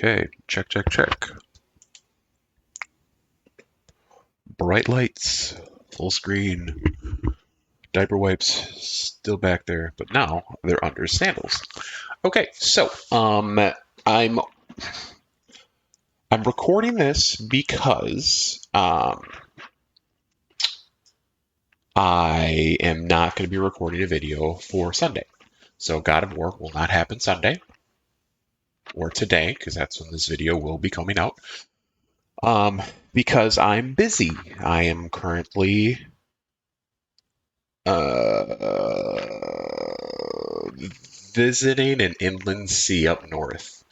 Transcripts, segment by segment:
Okay, check, check, check. Bright lights, full screen, diaper wipes still back there, but now they're under sandals. Okay, so I'm I'm recording this because I am not going to be recording a video for Sunday. So God of War will not happen Sunday or today, because that's when this video will be coming out. Because I'm busy. I am currently visiting an inland sea up north.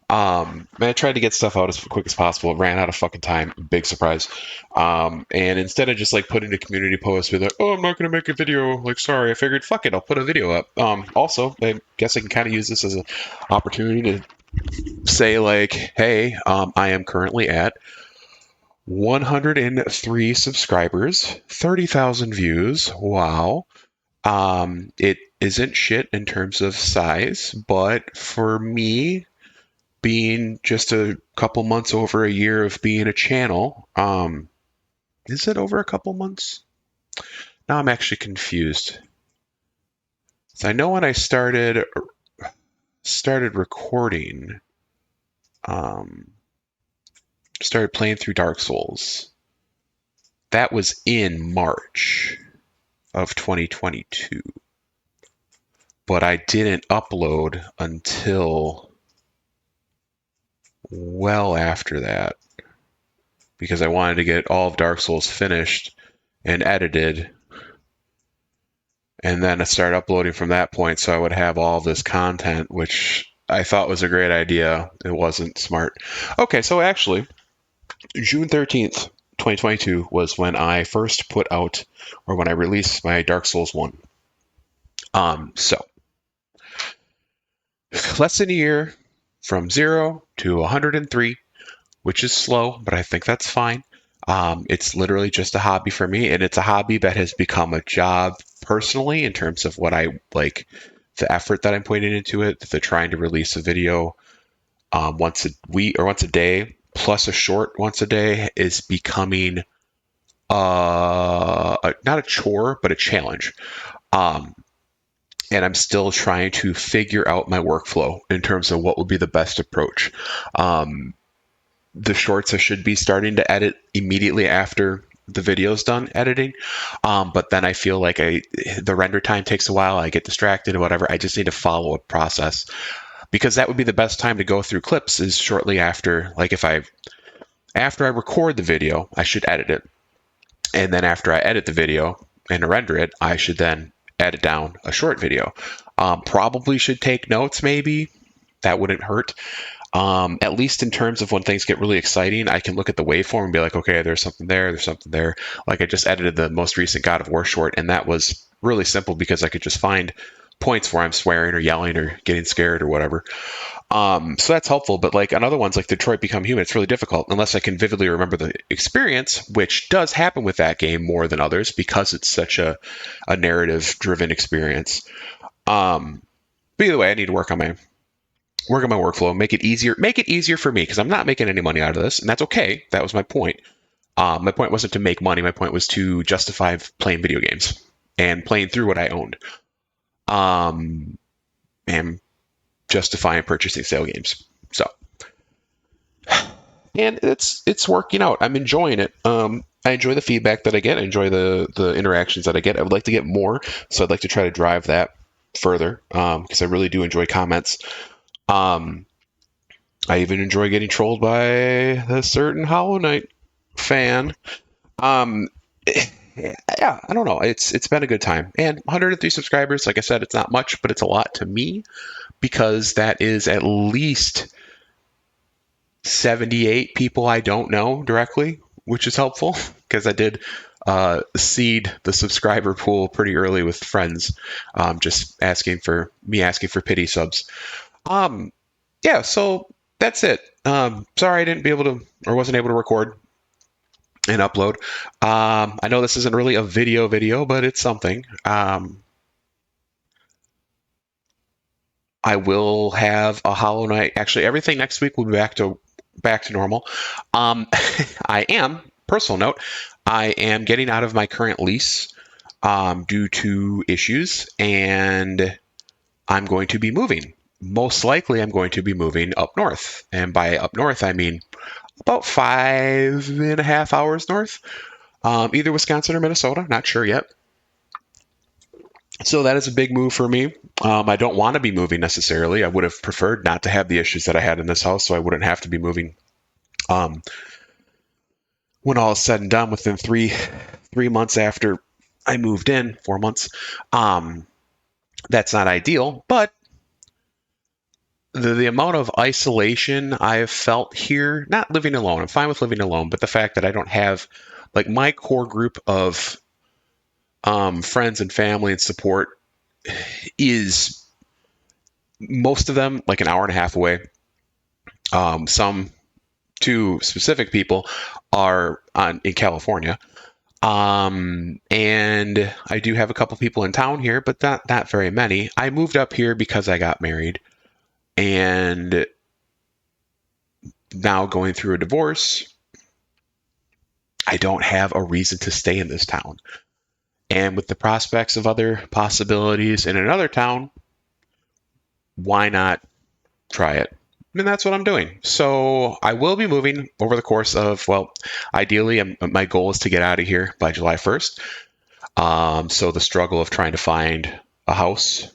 I tried to get stuff out as quick as possible. Ran out of fucking time. Big surprise. And instead of just like putting a community post with like, oh, I'm not gonna make a video. Like, sorry, I figured, fuck it, I'll put a video up. Also, I guess I can kind of use this as an opportunity to say like, hey, I am currently at 103 subscribers, 30,000 views. Wow. It isn't shit in terms of size, but for me, being just a couple months over a year of being a channel, is it over a couple months? Now I'm actually confused. So I know when I started recording, um, started playing through Dark Souls. That was in March of 2022, but I didn't upload until well after that because I wanted to get all of Dark Souls finished and edited, and then I started uploading from that point so I would have all of this content, which I thought was a great idea. It wasn't smart. Okay, so actually, June 13th, 2022 was when I first put out, or when I released my Dark Souls 1. So less than a year from 0 to 103, which is slow, but I think that's fine. It's literally just a hobby for me, and it's a hobby that has become a job personally in terms of what I like, the effort that I'm putting into it, the trying to release a video once a week or once a day, plus a short once a day, is becoming not a chore, but a challenge. Um, and I'm still trying to figure out my workflow in terms of what would be the best approach. The shorts I should be starting to edit immediately after the video's done editing, but then I feel like the render time takes a while. I get distracted or whatever. I just need to follow a process because that would be the best time to go through clips is shortly after. Like after I record the video, I should edit it, and then after I edit the video and render it, I should then edit down a short video. Probably should take notes, maybe. That wouldn't hurt. At least in terms of when things get really exciting, I can look at the waveform and be like, okay, there's something there, there's something there. Like I just edited the most recent God of War short, and that was really simple because I could just find points where I'm swearing or yelling or getting scared or whatever. So that's helpful. But like on other ones, like Detroit Become Human, it's really difficult unless I can vividly remember the experience, which does happen with that game more than others because it's such a narrative-driven experience. But either way, I need to work on my workflow, make it easier for me because I'm not making any money out of this, and that's okay. That was my point. My point wasn't to make money. My point was to justify playing video games and playing through what I owned, and justifying purchasing sale games. So, and it's working out. I'm enjoying it. I enjoy the feedback that I get. I enjoy the interactions that I get. I would like to get more, so I'd like to try to drive that further because I really do enjoy comments. Um, I even enjoy getting trolled by a certain Hollow Knight fan. Um, yeah, I don't know. It's been a good time. And 103 subscribers, like I said, it's not much, but it's a lot to me because that is at least 78 people I don't know directly, which is helpful because I did seed the subscriber pool pretty early with friends, just asking for pity subs. Um, yeah, so that's it. Sorry I didn't be able to or wasn't able to record and upload. I know this isn't really a video, but it's something. I will have a Hollow Knight. Actually, everything next week will be back to normal. I am, personal note, I am getting out of my current lease due to issues, and I'm going to be moving. Most likely, I'm going to be moving up north. And by up north, I mean about 5.5 hours north, either Wisconsin or Minnesota. Not sure yet. So that is a big move for me. I don't want to be moving necessarily. I would have preferred not to have the issues that I had in this house, so I wouldn't have to be moving. Um, when all is said and done, within three months after I moved in, 4 months, um, that's not ideal. But the amount of isolation I have felt here, not living alone, I'm fine with living alone, but the fact that I don't have like my core group of friends and family and support is most of them like an hour and a half away. Some two specific people are in California. And I do have a couple people in town here, but not very many. I moved up here because I got married, and now going through a divorce, I don't have a reason to stay in this town. And with the prospects of other possibilities in another town, why not try it? And that's what I'm doing. So I will be moving over the course of, well, ideally, my goal is to get out of here by July 1st. So the struggle of trying to find a house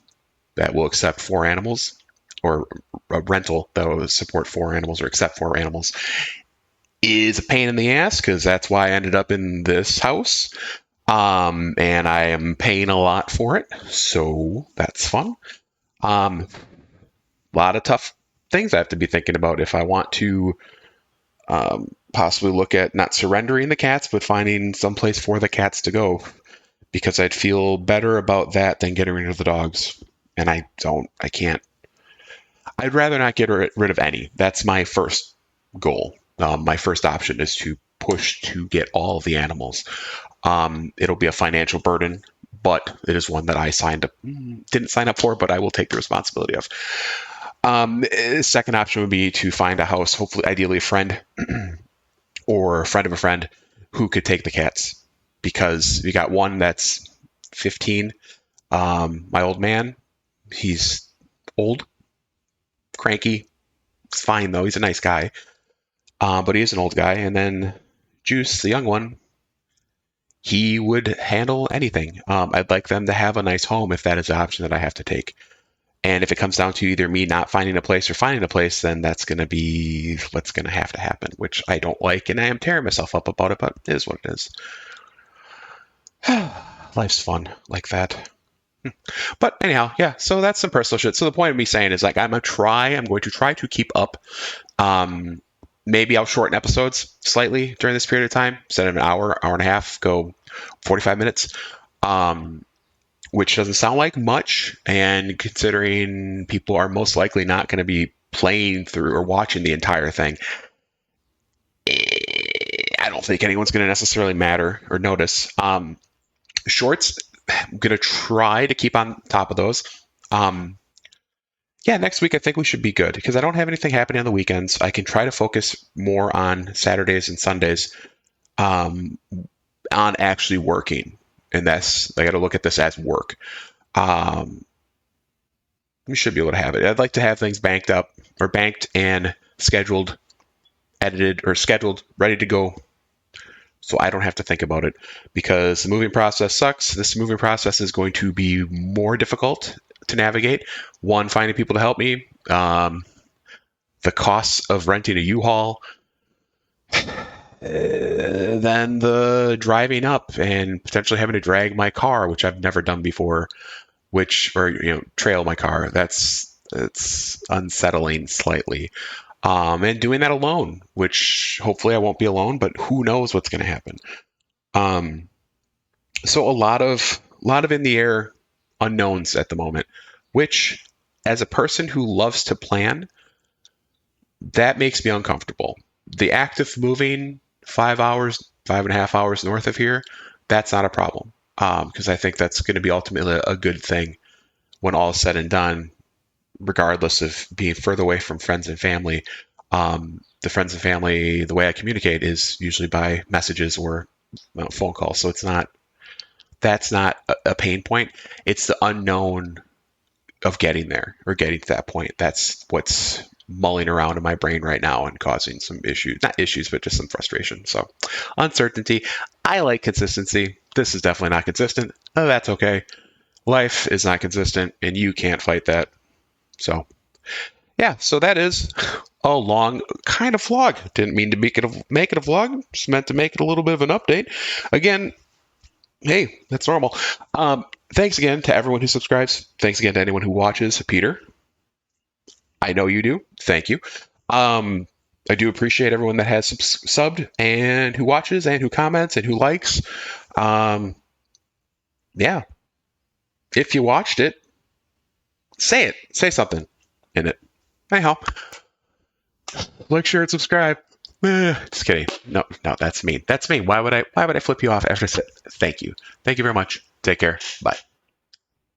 that will accept 4 animals, or a rental that will support 4 animals or accept 4 animals, is a pain in the ass, because that's why I ended up in this house. And I am paying a lot for it, so that's fun. A lot of tough things I have to be thinking about if I want to possibly look at not surrendering the cats, but finding some place for the cats to go, because I'd feel better about that than getting rid of the dogs. And I can't. I'd rather not get rid of any. That's my first goal. My first option is to push to get all of the animals. It'll be a financial burden, but it is one that I didn't sign up for, but I will take the responsibility of. Second option would be to find a house, hopefully, ideally a friend or a friend of a friend who could take the cats, because we got one that's 15. My old man, he's old, cranky. It's fine though. He's a nice guy, but he is an old guy. And then Juice, the young one, he would handle anything. I'd like them to have a nice home if that is an option that I have to take. And if it comes down to either me not finding a place or finding a place, then that's going to be what's going to have to happen, which I don't like. And I am tearing myself up about it, but it is what it is. Life's fun like that. But anyhow, yeah, so that's some personal shit. So the point of me saying is, like, I'm going to try to keep up. Maybe I'll shorten episodes slightly during this period of time. Instead of an hour and a half, go 45 minutes. Which doesn't sound like much, and considering people are most likely not going to be playing through or watching the entire thing, I don't think anyone's going to necessarily matter or notice. Shorts, I'm going to try to keep on top of those. Yeah, next week I think we should be good, because I don't have anything happening on the weekends. I can try to focus more on Saturdays and Sundays on actually working. And that's, I got to look at this as work. We should be able to have it. I'd like to have things banked and scheduled, edited, or scheduled, ready to go, so I don't have to think about it, because the moving process sucks. This moving process is going to be more difficult to navigate. One, finding people to help me. The costs of renting a U-Haul. Then the driving up and potentially having to drag my car, which I've never done before, or trail my car. It's unsettling slightly. And doing that alone, which hopefully I won't be alone, but who knows what's going to happen. So a lot of in the air unknowns at the moment, which, as a person who loves to plan, that makes me uncomfortable. The act of moving 5.5 hours north of here, that's not a problem, because I think that's going to be ultimately a good thing when all is said and done. regardless of being further away from friends and family. The friends and family, the way I communicate is usually by messages or phone calls. So that's not a pain point. It's the unknown of getting there or getting to that point. That's what's mulling around in my brain right now and causing some issues, not issues, but just some frustration. So uncertainty. I like consistency. This is definitely not consistent. Oh, that's okay. Life is not consistent and you can't fight that. So yeah, so that is a long kind of vlog. Didn't mean to make it a vlog. Just meant to make it a little bit of an update. Again, hey, that's normal. Thanks again to everyone who subscribes. Thanks again to anyone who watches. Peter, I know you do. Thank you. I do appreciate everyone that has subbed and who watches and who comments and who likes. Yeah, if you watched it, say it. Say something in it. Anyhow, like, share, and subscribe. Just kidding. No, that's mean. That's mean. Why would I flip you off after I said thank you? Thank you very much. Take care. Bye.